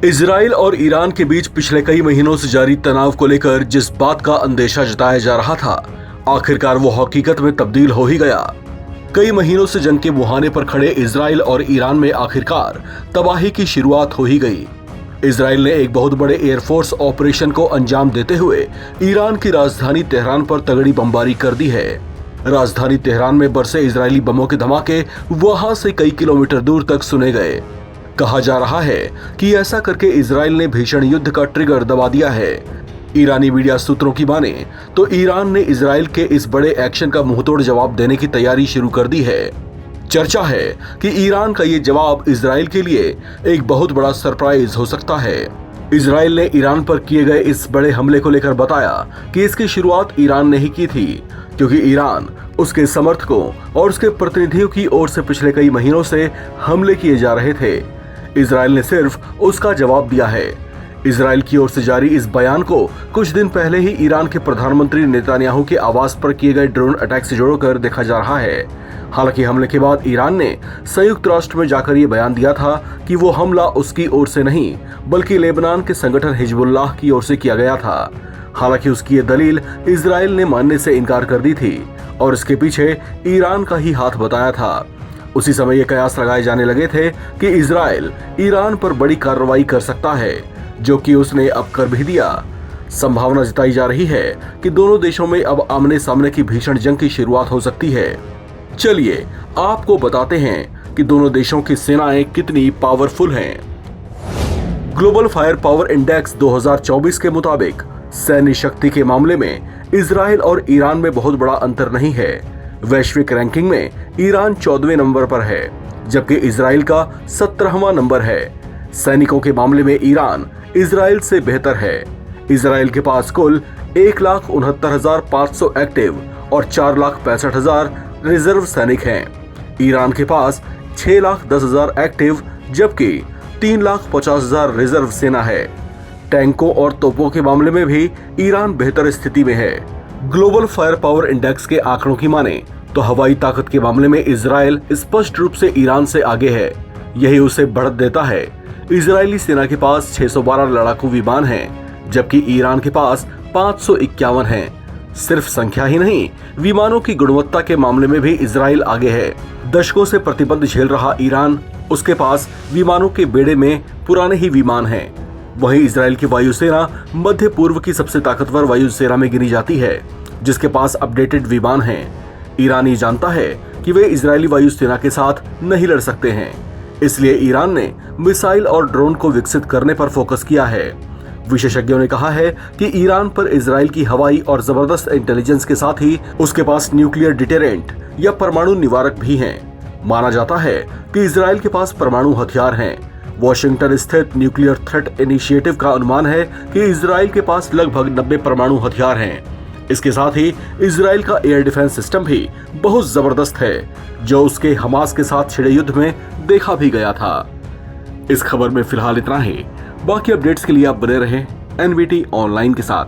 Israel और Iran के बीच पिछले कई महीनों से जारी तनाव को लेकर जिस बात का अंदेशा जताया जा रहा था, आखिरकार वो हकीकत में तब्दील हो ही गया। कई महीनों से जंग के मुहाने पर खड़े इजराइल और ईरान में आखिरकार तबाही की शुरुआत हो ही गई। इजराइल ने एक बहुत बड़े एयरफोर्स ऑपरेशन को अंजाम देते हुए ईरान की राजधानी तेहरान पर तगड़ी बमबारी कर दी है। राजधानी तेहरान में बरसे इजरायली बमों के धमाके वहां से कई किलोमीटर दूर तक सुने गए। कहा जा रहा है कि ऐसा करके इजराइल ने भीषण युद्ध का ट्रिगर दबा दिया है। ईरानी मीडिया सूत्रों की माने तो ईरान ने इजराइल के इस बड़े एक्शन का मुंहतोड़ जवाब देने की तैयारी शुरू कर दी है। चर्चा है कि ईरान का ये जवाब इजराइल के लिए एक बहुत बड़ा सरप्राइज हो सकता है। इजराइल ने ईरान पर किए गए इस बड़े हमले को लेकर बताया कि इसकी शुरुआत ईरान ने ही की थी, क्योंकि ईरान, उसके समर्थकों और उसके प्रतिनिधियों की ओर से पिछले कई महीनों से हमले किए जा रहे थे। इजराइल ने सिर्फ उसका जवाब दिया है। इजराइल की ओर से जारी इस बयान को कुछ दिन पहले ही ईरान के प्रधानमंत्री नेतन्याहू के आवास पर किए गए ड्रोन अटैक से जोड़कर देखा जा रहा है। हालांकि हमले के बाद ईरान ने संयुक्त राष्ट्र में जाकर ये बयान दिया था कि वो हमला उसकी ओर से नहीं बल्कि लेबनान के संगठन हिजबुल्लाह की ओर से किया गया था। हालांकि उसकी ये दलील इजराइल ने मानने से इनकार कर दी थी और इसके पीछे ईरान का ही हाथ बताया था। उसी समय ये कयास लगाए जाने लगे थे कि इजराइल ईरान पर बड़ी कार्रवाई कर सकता है, जो कि उसने अब कर भी दिया। संभावना जताई जा रही है कि दोनों देशों में अब आमने सामने की भीषण जंग की शुरुआत हो सकती है। चलिए आपको बताते हैं कि दोनों देशों की सेनाएं कितनी पावरफुल हैं। ग्लोबल फायर पावर इंडेक्स 2024 के मुताबिक सैन्य शक्ति के मामले में इजराइल और ईरान में बहुत बड़ा अंतर नहीं है। वैश्विक रैंकिंग में ईरान 14वें नंबर पर है, जबकि इजराइल का 17वां नंबर है। सैनिकों के मामले में ईरान इजराइल से बेहतर है। इजराइल के पास कुल 1,69,500 एक्टिव और 4,65,000 रिजर्व सैनिक हैं। ईरान के पास 6,10,000 एक्टिव जबकि 3,50,000 रिजर्व सेना है। टैंकों और तोपों के मामले में भी ईरान बेहतर स्थिति में है। ग्लोबल फायर पावर इंडेक्स के आंकड़ों की माने तो हवाई ताकत के मामले में इजराइल स्पष्ट रूप से ईरान से आगे है। यही उसे बढ़त देता है। इजरायली सेना के पास 612 लड़ाकू विमान हैं, जबकि ईरान के पास 551 हैं। सिर्फ संख्या ही नहीं, विमानों की गुणवत्ता के मामले में भी इजराइल आगे है। दशकों से प्रतिबंध झेल रहा ईरान, उसके पास विमानों के बेड़े में पुराने ही विमान हैं। वहीं इजराइल की वायुसेना मध्य पूर्व की सबसे ताकतवर वायुसेना में गिनी जाती है, जिसके पास अपडेटेड विमान हैं। ईरान ये जानता है कि वे इजरायली वायुसेना के साथ नहीं लड़ सकते हैं, इसलिए ईरान ने मिसाइल और ड्रोन को विकसित करने पर फोकस किया है। विशेषज्ञों ने कहा है कि ईरान पर इजराइल की हवाई और जबरदस्त इंटेलिजेंस के साथ ही उसके पास न्यूक्लियर डिटेरेंट या परमाणु निवारक भी हैं। माना जाता है कि इजराइल के पास परमाणु हथियार हैं। वॉशिंगटन स्थित न्यूक्लियर थ्रेट इनिशिएटिव का अनुमान है कि इजराइल के पास लगभग 90 परमाणु हथियार हैं। इसके साथ ही इजराइल का एयर डिफेंस सिस्टम भी बहुत जबरदस्त है, जो उसके हमास के साथ छिड़े युद्ध में देखा भी गया था। इस खबर में फिलहाल इतना ही। बाकी अपडेट्स के लिए आप बने रहें एनवीटी ऑनलाइन के साथ।